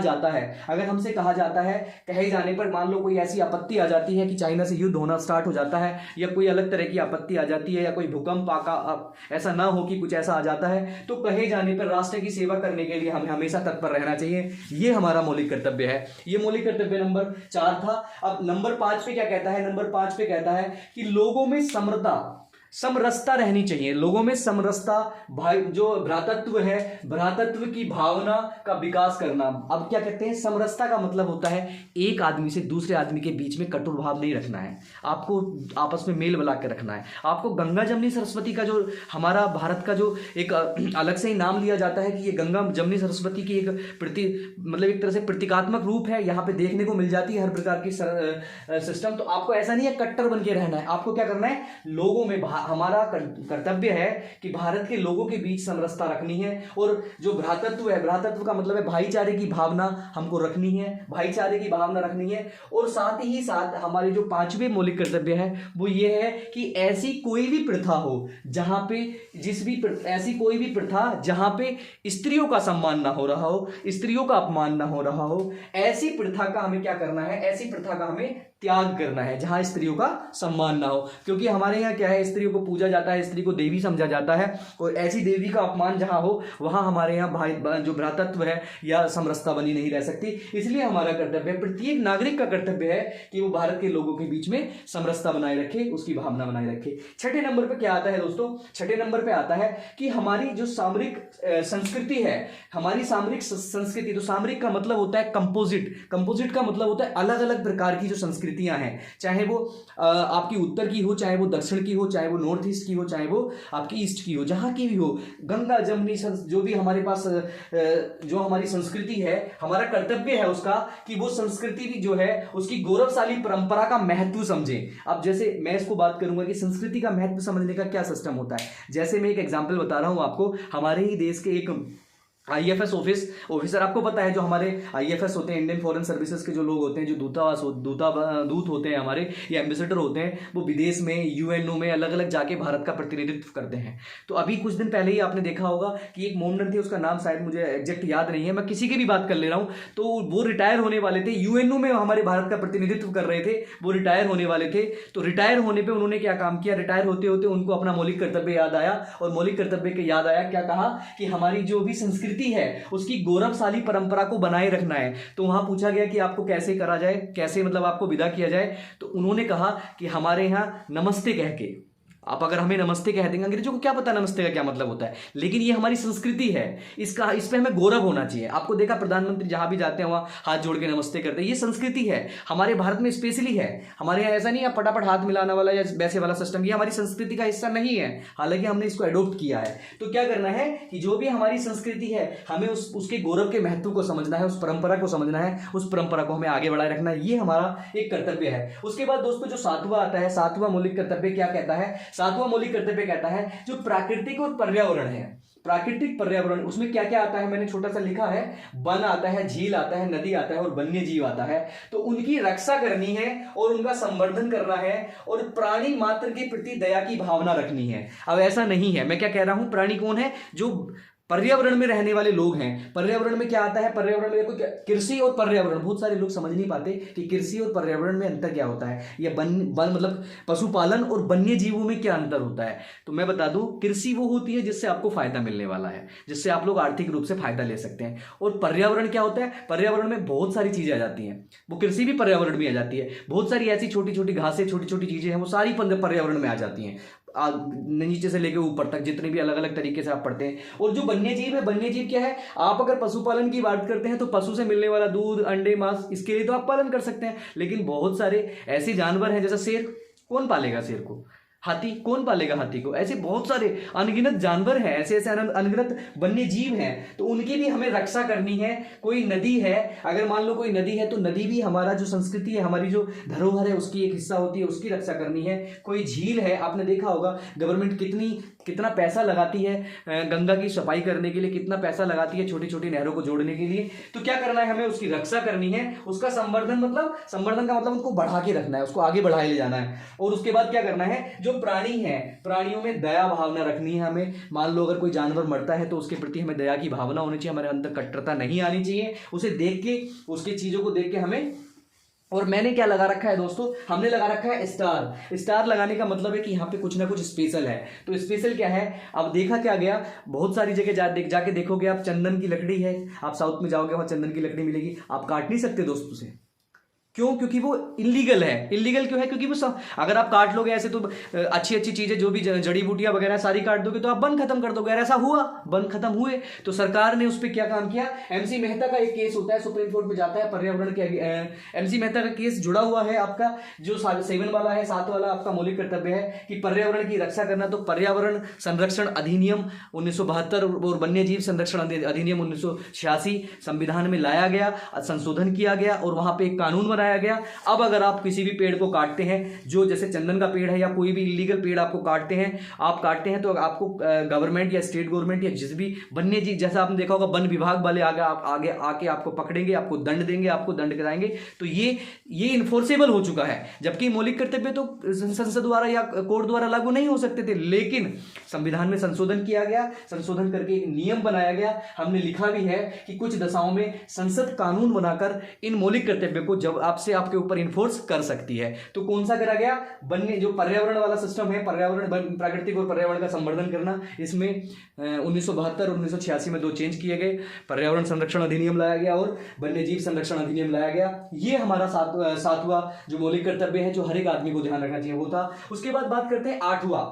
जाता है कहे जाने पर, मान लो कोई ऐसी आपत्ति आ जाती है कि चाइना से युद्ध होना स्टार्ट हो जाता है या कोई अलग तरह की आपत्ति आ जाती है या कोई भूकंप ऐसा ना हो कि कुछ ऐसा आ जाता है, तो कहे जाने पर राष्ट्र की सेवा करने के लिए हमें हमेशा तत्पर रहना चाहिए। ये हमारा मौलिक कर्तव्य है। ये मौलिक कर्तव्य नंबर 4 था। अब नंबर 5 पे क्या कहता है, नंबर 5 पे कहता है कि लोगों में समरसता रहनी चाहिए। लोगों में समरसता, भाई जो भ्रातृत्व है, भ्रातृत्व की भावना का विकास करना। अब क्या कहते हैं, समरसता का मतलब होता है एक आदमी से दूसरे आदमी के बीच में कटुर भाव नहीं रखना है, आपको आपस में मेल मिला के रखना है। आपको गंगा जमुनी सरस्वती का जो हमारा भारत का जो एक अलग से ही नाम लिया जाता है कि ये गंगा जमुनी सरस्वती की एक मतलब एक तरह से प्रतीकात्मक रूप है, यहाँ पे देखने को मिल जाती है हर प्रकार की सिस्टम। तो आपको ऐसा नहीं है कट्टर बन के रहना है, आपको क्या करना है, लोगों में हमारा कर्तव्य है कि भारत के लोगों के बीच समरसता रखनी है। और जो भ्रातृत्व है, भ्रातृत्व का मतलब है भाईचारे की भावना हमको रखनी है, भाईचारे की भावना रखनी है। और साथ ही साथ हमारे जो 5वें मौलिक कर्तव्य है वो ये है कि ऐसी कोई भी प्रथा हो जहां पे ऐसी कोई भी प्रथा जहां पे स्त्रियों का सम्मान ना हो रहा हो, स्त्रियों का अपमान ना हो रहा हो, ऐसी प्रथा का हमें क्या करना है, ऐसी प्रथा का हमें त्याग करना है जहां स्त्रियों का सम्मान ना हो। क्योंकि हमारे यहाँ क्या है, स्त्रियों को पूजा जाता है, स्त्री को देवी समझा जाता है, और ऐसी देवी का अपमान जहां हो वहां हमारे यहाँ भाई जो भ्रातृत्व है या समरसता बनी नहीं रह सकती। इसलिए हमारा कर्तव्य है, प्रत्येक नागरिक का कर्तव्य है कि वो भारत के लोगों के बीच में समरसता बनाए रखे, उसकी भावना बनाए रखे। 6ठे नंबर पर क्या आता है दोस्तों, 6ठे नंबर पर आता है कि हमारी जो सामरिक संस्कृति है, हमारी सामरिक संस्कृति, तो सामरिक का मतलब होता है कंपोजिट का मतलब होता है अलग अलग प्रकार की जो संस्कृतियां हैं, चाहे वो आपकी उत्तर की हो, चाहे वो दक्षिण की हो, चाहे वो नॉर्थ ईस्ट की हो, चाहे वो आपकी ईस्ट की हो, जहां की भी हो, गंगा जमुनी जो भी हमारे पास जो हमारी संस्कृति है, हमारा कर्तव्य है उसका कि वो संस्कृति भी जो है उसकी गौरवशाली परंपरा का महत्व समझें। अब जैसे मैं इसको बात करूंगा कि संस्कृति का महत्व समझने का क्या सिस्टम होता है। जैसे मैं एक एग्जांपल बता रहा हूं आपको, हमारे ही देश के एक IFS ऑफिसर, आपको पता है जो हमारे IFS होते हैं, इंडियन फॉरेन सर्विसेज के जो लोग होते हैं, जो दूत होते हैं हमारे, या एम्बेसडर होते हैं, वो विदेश में UNO में अलग अलग जाके भारत का प्रतिनिधित्व करते हैं। तो अभी कुछ दिन पहले ही आपने देखा होगा कि एक मोमडन थे, उसका नाम शायद मुझे एग्जैक्ट याद नहीं है, मैं किसी की भी बात कर ले रहा हूँ, तो वो रिटायर होने वाले थे, UNO में हमारे भारत का प्रतिनिधित्व कर रहे थे, वो रिटायर होने वाले थे। तो रिटायर होने पर उन्होंने क्या काम किया, रिटायर होते होते उनको अपना मौलिक कर्तव्य याद आया, और मौलिक कर्तव्य के याद आया, क्या कहा कि हमारी जो भी संस्कृति है उसकी गौरवशाली परंपरा को बनाए रखना है। तो वहां पूछा गया कि आपको कैसे करा जाए, कैसे मतलब आपको विदा किया जाए, तो उन्होंने कहा कि हमारे यहां नमस्ते कह के, आप अगर हमें नमस्ते कह देंगे, अंग्रेजों को क्या पता नमस्ते का क्या मतलब होता है, लेकिन ये हमारी संस्कृति है, इस पे हमें गौरव होना चाहिए। आपको देखा प्रधानमंत्री जहां भी जाते हैं वहां हाथ जोड़ के नमस्ते करते हैं, ये संस्कृति है, हमारे भारत में स्पेशली है। हमारे यहाँ ऐसा नहीं है फटाफट हाथ मिलाना वाला या वैसे वाला सिस्टम, ये हमारी संस्कृति का हिस्सा नहीं है, हालांकि हमने इसको एडोप्ट किया है। तो क्या करना है कि जो भी हमारी संस्कृति है हमें उसके गौरव के महत्व को समझना है, उस परंपरा को समझना है, उस परंपरा को हमें आगे बढ़ाए रखना है, ये हमारा एक कर्तव्य है। उसके बाद दोस्तों जो 7वां आता है, 7वां मौलिक कर्तव्य क्या कहता है, सातवां मौलिक कर्तव्य कहता है जो प्राकृतिक और पर्यावरण है, प्राकृतिक पर्यावरण, उसमें क्या क्या आता है मैंने छोटा सा लिखा है। वन आता है, झील आता है, नदी आता है और वन्य जीव आता है। तो उनकी रक्षा करनी है और उनका संवर्धन करना है और प्राणी मात्र के प्रति दया की भावना रखनी है। अब ऐसा नहीं है, मैं क्या कह रहा हूं, प्राणी कौन है, जो पर्यावरण में रहने वाले लोग हैं। पर्यावरण में क्या आता है, पर्यावरण में देखो कृषि और पर्यावरण, बहुत सारे लोग समझ नहीं पाते कि कृषि और पर्यावरण में अंतर क्या होता है, या वन मतलब पशुपालन और वन्य जीवों में क्या अंतर होता है। तो मैं बता दूं, कृषि वो होती है जिससे आपको फायदा मिलने वाला है, जिससे आप लोग आर्थिक रूप से फायदा ले सकते हैं। और पर्यावरण क्या होता है, पर्यावरण में बहुत सारी चीजें आ जाती हैं, वो कृषि भी पर्यावरण में आ जाती है। बहुत सारी ऐसी छोटी छोटी घासें, छोटी छोटी चीजें हैं, वो सारी पर्यावरण में आ जाती हैं, नीचे से लेकर ऊपर तक जितने भी अलग अलग तरीके से आप पढ़ते हैं। और जो वन्य जीव है, वन्य जीव क्या है, आप अगर पशुपालन की बात करते हैं तो पशु से मिलने वाला दूध, अंडे, मांस, इसके लिए तो आप पालन कर सकते हैं। लेकिन बहुत सारे ऐसे जानवर हैं, जैसा शेर, कौन पालेगा शेर को, हाथी कौन पालेगा हाथी को, ऐसे बहुत सारे अनगिनत जानवर हैं, ऐसे ऐसे अनगिनत वन्य जीव हैं, तो उनकी भी हमें रक्षा करनी है। कोई नदी है, अगर मान लो कोई नदी है, तो नदी भी हमारा जो संस्कृति है, हमारी जो धरोहर है, उसकी एक हिस्सा होती है, उसकी रक्षा करनी है। कोई झील है, आपने देखा होगा गवर्नमेंट कितना पैसा लगाती है गंगा की सफाई करने के लिए, कितना पैसा लगाती है छोटी छोटी नहरों को जोड़ने के लिए। तो क्या करना है, हमें उसकी रक्षा करनी है, उसका संवर्धन का मतलब उसको बढ़ा के रखना है, उसको आगे बढ़ाए ले जाना है। और उसके बाद क्या करना है, जो प्राणी है, प्राणियों में दया भावना रखनी है हमें। मान लो अगर कोई जानवर मरता है तो उसके प्रति हमें दया की भावना होनी चाहिए, हमारे अंदर कट्टरता नहीं आनी चाहिए। उसे देख के, उसकी चीजों को देख के हमें, और मैंने क्या लगा रखा है दोस्तों, हमने लगा रखा है स्टार। स्टार लगाने का मतलब है कि यहाँ पे कुछ ना कुछ स्पेशल है। तो स्पेशल क्या है, अब देखा क्या गया, बहुत सारी जगह जाके देखोगे आप, चंदन की लकड़ी है, आप साउथ में जाओगे वहां चंदन की लकड़ी मिलेगी, आप काट नहीं सकते दोस्तों से। क्यों, क्योंकि वो इलीगल है। इलीगल क्यों है, क्योंकि वो अगर आप काट लोगे ऐसे तो अच्छी अच्छी चीजें जो भी जड़ी बूटियां वगैरह सारी काट दोगे तो आप वन खत्म कर दोगे। ऐसा हुआ, वन खत्म हुए। तो सरकार ने उस पर क्या काम किया, एमसी मेहता का एक केस होता है, सुप्रीम कोर्ट में जाता है पर्यावरण के, एमसी मेहता का केस जुड़ा हुआ है आपका जो 7 वाला है, 7 वाला आपका मौलिक कर्तव्य है कि पर्यावरण की रक्षा करना। तो पर्यावरण संरक्षण अधिनियम 1972 और वन्य जीव संरक्षण अधिनियम 1986 संविधान में लाया गया, संशोधन किया गया और वहां पे एक कानून बनाया गया। अब अगर आप किसी भी पेड़ को काटते हैं, जो जैसे चंदन का पेड़ है या कोई भी इलीगल पेड़ आपको काटते हैं तो आपको गवर्नमेंट या स्टेट गवर्नमेंट या जिस भी वन्य जीव, जैसा आपने देखा होगा वन विभाग वाले आगे आके आपको पकड़ेंगे, आपको दंड देंगे, आपको दंड कराएंगे। तो ये इन्फोर्सेबल हो चुका है। जबकि मौलिक कर्तव्य तो संसद द्वारा या कोर्ट द्वारा लागू नहीं हो सकते थे, लेकिन संविधान में संशोधन किया गया, संशोधन करके एक नियम बनाया गया। हमने लिखा भी है कि कुछ दशाओं में संसद कानून बनाकर इन मौलिक कर्तव्य को जब आपके ऊपर इन्फोर्स कर सकती है। तो कौन सा करा गया, वन्य जो पर्यावरण वाला सिस्टम है, पर्यावरण प्राकृतिक और पर्यावरण का संवर्धन करना, इसमें 1972 और 1986 में 2 चेंज किए गए। पर्यावरण संरक्षण अधिनियम लाया गया और वन्य जीव संरक्षण अधिनियम लाया गया। ये हमारा सातवां जो मौलिक कर्तव्य है, जो हर एक आदमी को ध्यान रखना चाहिए, वो था। उसके बाद बात करते हैं आठवां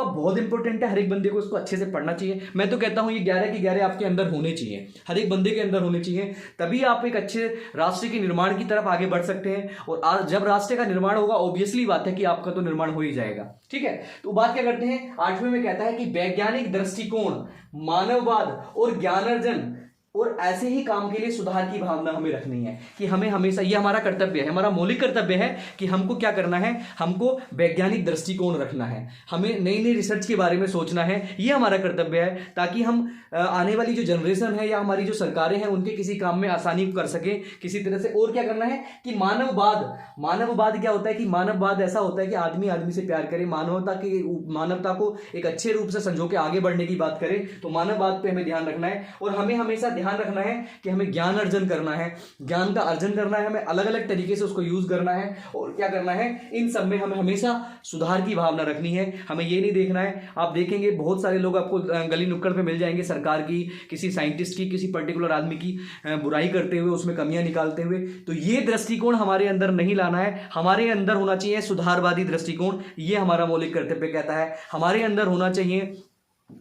बहुत इंपॉर्टेंट है, हर एक बंदे को इसको अच्छे से पढ़ना चाहिए। मैं तो कहता हूं ये 11 के 11 आपके अंदर होने चाहिए, हर एक बंदे के अंदर होने चाहिए, तभी आप एक अच्छे राष्ट्र के निर्माण की तरफ आगे बढ़ सकते हैं। और जब राष्ट्र का निर्माण होगा, ऑब्वियसली बात है कि आपका तो निर्माण हो ही जाएगा। ठीक है, तो बात क्या करते हैं, 8वें में कहता है कि वैज्ञानिक दृष्टिकोण, मानववाद और ज्ञानार्जन और ऐसे ही काम के लिए सुधार की भावना हमें रखनी है कि हमें हमेशा, ये हमारा कर्तव्य है, हमारा मौलिक कर्तव्य है कि हमको क्या करना है, हमको वैज्ञानिक दृष्टिकोण रखना है, हमें नई नई रिसर्च के बारे में सोचना है। ये हमारा कर्तव्य है ताकि हम आने वाली जो जनरेशन है या हमारी जो सरकारें हैं उनके किसी काम में आसानी कर सके किसी तरह से। और क्या करना है कि मानववाद क्या होता है कि मानववाद ऐसा होता है कि आदमी आदमी से प्यार करे, मानवता को एक अच्छे रूप से संजो के आगे बढ़ने की बात करे। तो मानववाद पे हमें ध्यान रखना है और हमें हमेशा ध्यान रखना है कि हमें ज्ञान अर्जन करना है, ज्ञान का अर्जन करना है, हमें अलग अलग तरीके से उसको यूज करना है। और क्या करना है, इन सब में हमें हमेशा सुधार की भावना रखनी है। हमें ये नहीं देखना है, आप देखेंगे बहुत सारे लोग आपको गली नुक्कड़ पे मिल जाएंगे सरकार की, किसी साइंटिस्ट की, किसी पर्टिकुलर आदमी की बुराई करते हुए, उसमें कमियां निकालते हुए। तो ये दृष्टिकोण हमारे अंदर नहीं लाना है, हमारे अंदर होना चाहिए सुधारवादी दृष्टिकोण। ये हमारा मौलिक कर्तव्य कहता है। हमारे अंदर होना चाहिए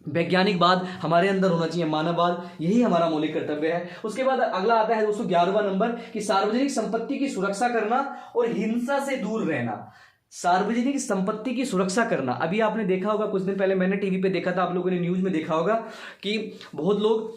वैज्ञानिकवाद, हमारे अंदर होना चाहिए मानववाद, यही हमारा मौलिक कर्तव्य है। उसके बाद अगला आता है दोस्तों 11वां नंबर कि सार्वजनिक संपत्ति की सुरक्षा करना और हिंसा से दूर रहना। सार्वजनिक संपत्ति की सुरक्षा करना, अभी आपने देखा होगा, कुछ दिन पहले मैंने टीवी पे देखा था, आप लोगों ने न्यूज में देखा होगा कि बहुत लोग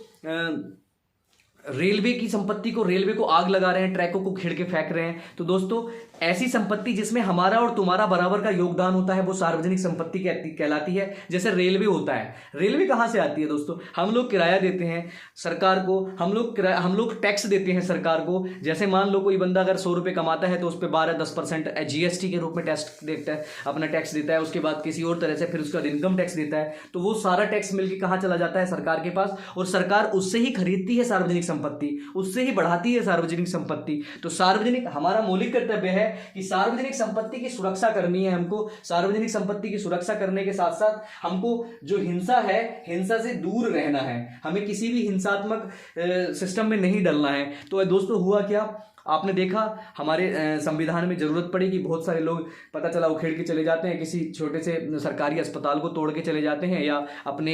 रेलवे की संपत्ति को, रेलवे को आग लगा रहे हैं, ट्रैकों को खेड़ के फेंक रहे हैं। तो दोस्तों ऐसी संपत्ति जिसमें हमारा और तुम्हारा बराबर का योगदान होता है वो सार्वजनिक संपत्ति कहलाती है। जैसे रेलवे होता है, रेलवे कहां से आती है दोस्तों? हम लोग किराया देते हैं सरकार को, हम लोग टैक्स देते हैं सरकार को। जैसे मान लो कोई बंदा अगर 100 रुपये कमाता है तो उस पर 12-10% GST के रूप में टैक्स देता है, अपना टैक्स देता है। उसके बाद किसी और तरह से फिर उसका इनकम टैक्स देता है। तो वो सारा टैक्स मिलकर कहाँ चला जाता है? सरकार के पास, और सरकार उससे ही खरीदती है सार्वजनिक संपत्ति, उससे ही बढ़ाती है सार्वजनिक संपत्ति। तो सार्वजनिक, हमारा मौलिक कर्तव्य है कि सार्वजनिक संपत्ति की सुरक्षा करनी है हमको। सार्वजनिक संपत्ति की सुरक्षा करने के साथ साथ हमको जो हिंसा है, हिंसा से दूर रहना है। हमें किसी भी हिंसात्मक सिस्टम में नहीं डलना है। तो दोस्तों हुआ क्या, आपने देखा हमारे संविधान में जरूरत पड़ी कि बहुत सारे लोग पता चला उखेड़ के चले जाते हैं, किसी छोटे से सरकारी अस्पताल को तोड़ के चले जाते हैं, या अपने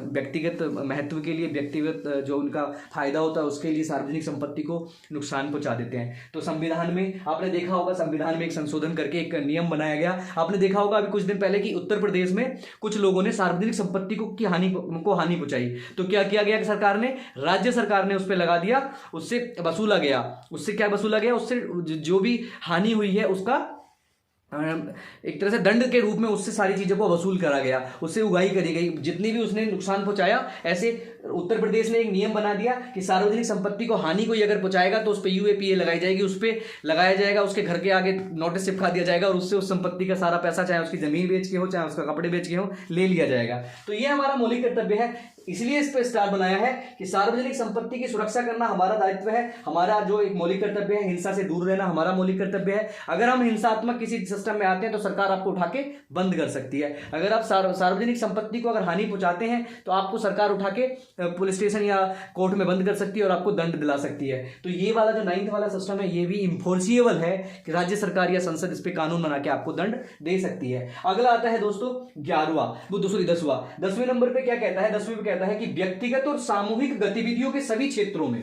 व्यक्तिगत महत्व के लिए, व्यक्तिगत जो उनका फायदा होता है उसके लिए सार्वजनिक संपत्ति को नुकसान पहुंचा देते हैं। तो संविधान में आपने देखा होगा, संविधान में एक संशोधन करके एक नियम बनाया गया। आपने देखा होगा अभी कुछ दिन पहले कि उत्तर प्रदेश में कुछ लोगों ने सार्वजनिक संपत्ति को हानि पहुंचाई। तो क्या किया गया? सरकार ने, राज्य सरकार ने उस पर लगा दिया, उससे वसूला गया। उससे क्या वसूला गया? उससे जो भी हानि हुई है उसका एक तरह से दंड के रूप में उससे सारी चीजों को वसूल करा गया, उससे उगाही करी गई, जितनी भी उसने नुकसान पहुंचाया। ऐसे उत्तर प्रदेश ने एक नियम बना दिया कि सार्वजनिक संपत्ति को हानि कोई अगर पहुंचाएगा तो उस पर UAPA लगाई जाएगी, उस पर लगाया जाएगा, उसके घर के आगे नोटिस चिपका दिया जाएगा और उससे उस संपत्ति का सारा पैसा, चाहे उसकी जमीन बेच के हो, चाहे उसका कपड़े बेच के हो, ले लिया जाएगा। तो ये हमारा मौलिक कर्तव्य है, इसलिए इस पर स्टार बनाया है कि सार्वजनिक संपत्ति की सुरक्षा करना हमारा दायित्व है। हमारा जो एक मौलिक कर्तव्य है, हिंसा से दूर रहना हमारा मौलिक कर्तव्य है। अगर हम हिंसात्मक किसी सिस्टम में आते हैं तो सरकार आपको उठा के बंद कर सकती है। अगर आप सार्वजनिक संपत्ति को अगर हानि पहुंचाते हैं तो आपको सरकार उठा के पुलिस स्टेशन या कोर्ट में बंद कर सकती है और आपको दंड दिला सकती है। तो ये वाला जो 9th वाला सिस्टम है ये भी इंफोर्सिएबल है कि राज्य सरकार या संसद इस पे कानून बना के आपको दंड दे सकती है। अगला आता है दोस्तों 10वें नंबर पे क्या कहता है? 10वें पे कहता है कि व्यक्तिगत और सामूहिक गतिविधियों के सभी क्षेत्रों में।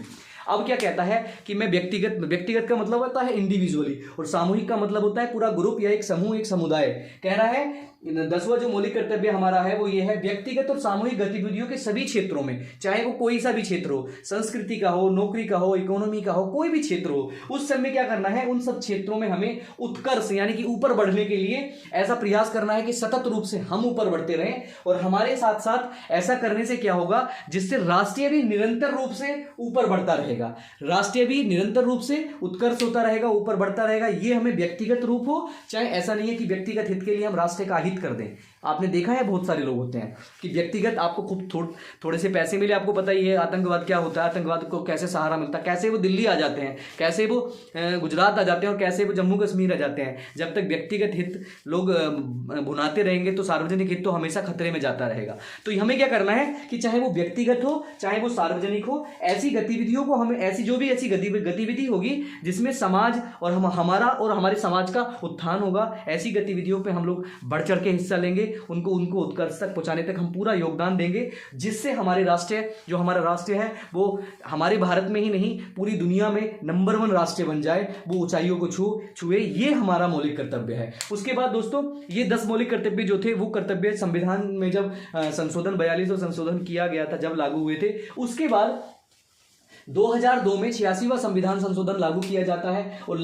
अब क्या कहता है कि मैं व्यक्तिगत का मतलब होता है इंडिविजुअली, और सामूहिक का मतलब होता है पूरा ग्रुप या एक समूह, एक समुदाय। कह रहा है 10वां जो मौलिक कर्तव्य हमारा है वो ये है, व्यक्तिगत और सामूहिक गतिविधियों के सभी क्षेत्रों में, चाहे वो कोई सा भी क्षेत्र हो, संस्कृति का हो, नौकरी का हो, इकोनॉमी का हो, कोई भी क्षेत्र हो, उस समय क्या करना है? उन सब क्षेत्रों में हमें उत्कर्ष यानी कि ऊपर बढ़ने के लिए ऐसा प्रयास करना है कि सतत रूप से हम ऊपर बढ़ते रहें। और हमारे साथ साथ ऐसा करने से क्या होगा? जिससे राष्ट्रीय भी निरंतर रूप से ऊपर बढ़ता रहेगा, राष्ट्रीय भी निरंतर रूप से उत्कर्ष होता रहेगा, ऊपर बढ़ता रहेगा। ये हमें व्यक्तिगत रूप हो, चाहे ऐसा नहीं है कि व्यक्तिगत हित के लिए हम राष्ट्र का हित कर दें। आपने देखा है बहुत सारे लोग होते हैं कि व्यक्तिगत आपको खूब थोड़े से पैसे मिले, आपको पता ही है आतंकवाद क्या होता है, आतंकवाद को कैसे सहारा मिलता है, कैसे वो दिल्ली आ जाते हैं, कैसे वो गुजरात आ जाते हैं और कैसे वो जम्मू कश्मीर आ जाते हैं। जब तक व्यक्तिगत हित लोग भुनाते रहेंगे तो सार्वजनिक हित तो हमेशा खतरे में जाता रहेगा। तो हमें क्या करना है कि चाहे वो व्यक्तिगत हो चाहे वो सार्वजनिक हो, ऐसी गतिविधियों को हमें, ऐसी जो भी ऐसी गतिविधि होगी जिसमें समाज और हमारा और हमारे समाज का उत्थान होगा, ऐसी गतिविधियों पर हम लोग बढ़ चढ़ के हिस्सा लेंगे, उनको उत्कर्ष तक पहुंचाने तक हम पूरा योगदान देंगे, जिससे हमारे हमारा राष्ट्र है वो हमारे भारत में ही नहीं पूरी दुनिया में नंबर 1 राष्ट्र बन जाए, वो ऊंचाइयों को छुए। ये हमारा मौलिक कर्तव्य है। उसके बाद दोस्तों ये 10 मौलिक कर्तव्य जो थे वो कर्तव्य संविधान में जब संशोधन 42 संशोधन किया गया था, जब लागू हुए थे, उसके बाद 2002 में 86वां संविधान संशोधन लागू किया जाता है और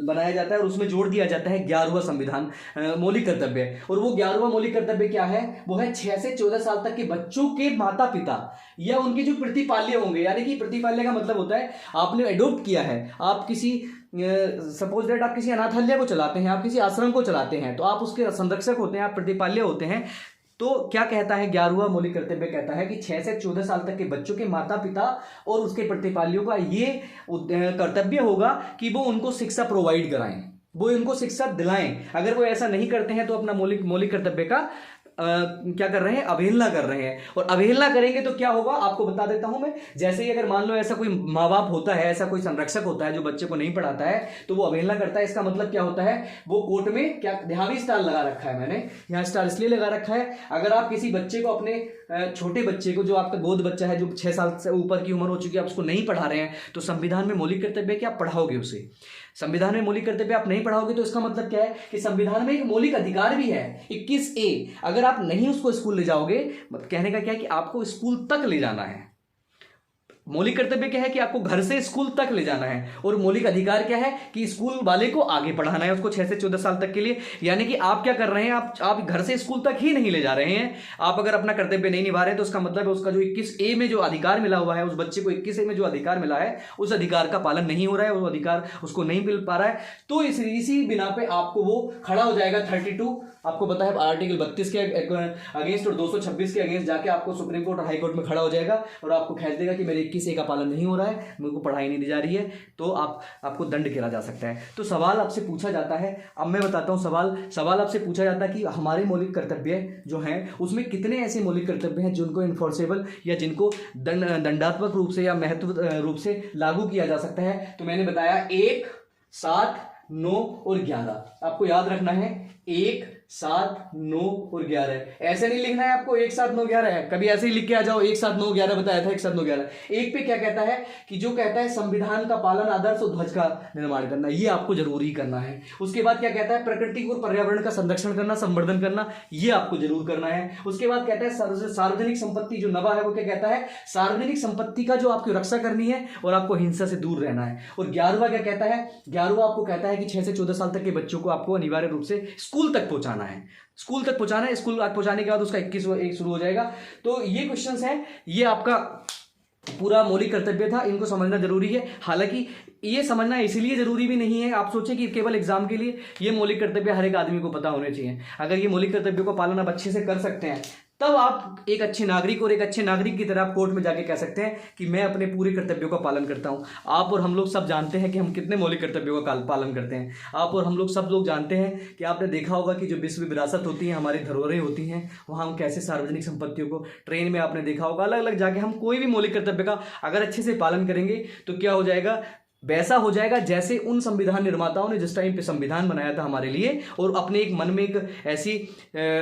बनाया जाता है, और उसमें जोड़ दिया जाता है 11वां संविधान मौलिक कर्तव्य। और वो 11वां मौलिक कर्तव्य क्या है? वो है 6 से 14 साल तक के बच्चों के माता पिता या उनके जो प्रतिपाल्य होंगे, यानी कि प्रतिपाल्य का मतलब होता है आपने एडॉप्ट किया है, आप किसी सपोज दैट आप किसी अनाथालय को चलाते हैं, आप किसी आश्रम को चलाते हैं, तो आप उसके संरक्षक होते हैं, आप प्रतिपाल्य होते हैं। तो क्या कहता है 11वां मौलिक कर्तव्य? कहता है कि 6 से 14 साल तक के बच्चों के माता पिता और उसके प्रतिपाल्यों का ये कर्तव्य होगा कि वो उनको शिक्षा प्रोवाइड कराएं, वो उनको शिक्षा दिलाएं। अगर वो ऐसा नहीं करते हैं तो अपना मौलिक कर्तव्य का क्या कर रहे हैं? अवहेलना कर रहे हैं। और अवहेलना करेंगे तो क्या होगा आपको बता देता हूं मैं। जैसे ही अगर मान लो ऐसा कोई माँ बाप होता है, ऐसा कोई संरक्षक होता है जो बच्चे को नहीं पढ़ाता है, तो वो अवहेलना करता है। इसका मतलब क्या होता है? वो कोर्ट में क्या यहाँ भी स्टार लगा रखा है, मैंने यहाँ स्टार इसलिए लगा रखा है, अगर आप किसी बच्चे को, अपने छोटे बच्चे को, जो आपका गोद बच्चा है, जो 6 साल से ऊपर की उम्र हो चुकी है, आप उसको नहीं पढ़ा रहे हैं, तो संविधान में मौलिक कर्तव्य क्या? आप पढ़ाओगे उसे। संविधान में मौलिक कर्तव्य आप नहीं पढ़ाओगे तो इसका मतलब क्या है कि संविधान में एक मौलिक अधिकार भी है 21A। अगर आप नहीं उसको स्कूल ले जाओगे, कहने का क्या है कि आपको स्कूल तक ले जाना है। मौलिक कर्तव्य क्या है कि आपको घर से स्कूल तक ले जाना है, और मौलिक अधिकार क्या है कि स्कूल वाले को आगे पढ़ाना है उसको 6 से 14 साल तक के लिए। यानी कि आप क्या कर रहे हैं, आप घर से स्कूल तक ही नहीं ले जा रहे हैं। आप अगर अपना कर्तव्य नहीं निभा रहे हैं तो उसका मतलब है उसका जो 21A में जो अधिकार मिला हुआ है, उस बच्चे को 21A में जो अधिकार मिला है उस अधिकार का पालन नहीं हो रहा है, वो अधिकार उसको नहीं मिल पा रहा है। तो इसी बिना पे आपको वो खड़ा हो जाएगा 32, आपको पता है आर्टिकल 32 के अगेंस्ट और 226 के अगेंस्ट जाके आपको सुप्रीम कोर्ट और हाई कोर्ट में खड़ा हो जाएगा और आपको खेच देगा कि मेरे 21A का पालन नहीं हो रहा है, मेरे को पढ़ाई नहीं दी जा रही है, तो आपको दंड गिरा जा सकता है। तो सवाल आपसे पूछा जाता है, अब मैं बताता हूं सवाल आपसे पूछा जाता है कि हमारे मौलिक कर्तव्य जो हैं उसमें कितने ऐसे मौलिक कर्तव्य हैं जिनको इन्फोर्सेबल या जिनको दंडात्मक रूप से या महत्व रूप से लागू किया जा सकता है। तो मैंने बताया 1, 7, 9 और 11। आपको याद रखना है 1, 7, 9 और 11। ऐसे नहीं लिखना है आपको 1, 7, 9, 11 है, कभी ऐसे ही लिख के आ जाओ 1, 7, 9, 11 बताया था 1, 7, 9, 11। एक पे क्या कहता है कि जो कहता है संविधान का पालन, आदर्श और ध्वज का निर्माण करना, ये आपको जरूरी करना है। उसके बाद क्या कहता है प्रकृति और पर्यावरण का संरक्षण करना, संवर्धन करना, ये आपको जरूर करना है। उसके बाद कहता है सार्वजनिक संपत्ति, जो नवा है वो क्या कहता है सार्वजनिक संपत्ति का जो आपकी रक्षा करनी है और आपको हिंसा से दूर रहना है। और 11वां क्या कहता है, 11वां आपको कहता है कि 6 से 14 साल तक के बच्चों को आपको अनिवार्य रूप से स्कूल तक पहुंचाना है, स्कूल तक पहुंचाना है। स्कूल तक पहुंचाने के बाद उसका 21 शुरू हो जाएगा। तो ये क्वेश्चंस हैं, ये आपका पूरा मौलिक कर्तव्य था, इनको समझना जरूरी है। हालांकि ये समझना इसलिए जरूरी भी नहीं है आप सोचें कि केवल एग्जाम के लिए, ये मौलिक कर्तव्य हर एक आदमी को पता होने चाहिए। अगर ये मौलिक कर्तव्यों का पालन आप अच्छे से कर सकते हैं तब आप एक अच्छे नागरिक, और एक अच्छे नागरिक की तरह आप कोर्ट में जाके कह सकते हैं कि मैं अपने पूरे कर्तव्यों का पालन करता हूं। आप और हम लोग सब जानते हैं कि हम कितने मौलिक कर्तव्यों का पालन करते हैं। आप और हम लोग सब लोग जानते हैं कि आपने देखा होगा कि जो विश्व विरासत होती है, हमारी धरोहरें होती हैं, वहाँ हम कैसे सार्वजनिक संपत्तियों को, ट्रेन में आपने देखा होगा अलग अलग जाके हम कोई भी मौलिक कर्तव्य का अगर अच्छे से पालन करेंगे तो क्या हो जाएगा, वैसा हो जाएगा जैसे उन संविधान निर्माताओं ने जिस टाइम पे संविधान बनाया था हमारे लिए, और अपने एक मन में एक ऐसी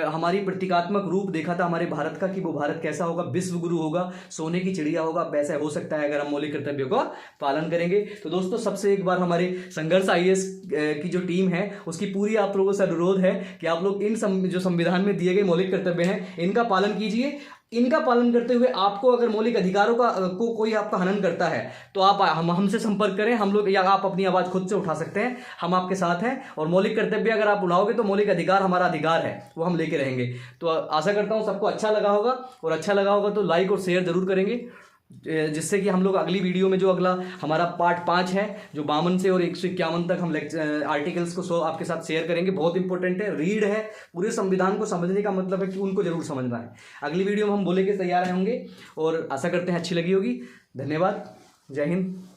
हमारी प्रतीकात्मक रूप देखा था हमारे भारत का कि वो भारत कैसा होगा, विश्व गुरु होगा, सोने की चिड़िया होगा, वैसा हो सकता है अगर हम मौलिक कर्तव्यों का पालन करेंगे। तो दोस्तों सबसे एक बार हमारे संघर्ष IAS की जो टीम है उसकी पूरी आप लोगों से अनुरोध है कि आप लोग इन जो संविधान में दिए गए मौलिक कर्तव्य हैं इनका पालन कीजिए। इनका पालन करते हुए आपको अगर मौलिक अधिकारों को कोई आपका हनन करता है तो आप हमसे संपर्क करें, हम लोग, या आप अपनी आवाज खुद से उठा सकते हैं, हम आपके साथ हैं। और मौलिक कर्तव्य अगर आप उठाओगे तो मौलिक अधिकार हमारा अधिकार है, वो हम लेके रहेंगे। तो आशा करता हूं सबको अच्छा लगा होगा, और अच्छा लगा होगा तो लाइक और शेयर जरूर करेंगे, जिससे कि हम लोग अगली वीडियो में जो अगला हमारा पार्ट 5 है, जो 52 से और 151 तक हम आर्टिकल्स को आपके साथ शेयर करेंगे। बहुत इंपॉर्टेंट है, रीड है, पूरे संविधान को समझने का मतलब है कि उनको जरूर समझना है। अगली वीडियो में हम बोले के तैयार होंगे और आशा करते हैं अच्छी लगी होगी। धन्यवाद, जय हिंद।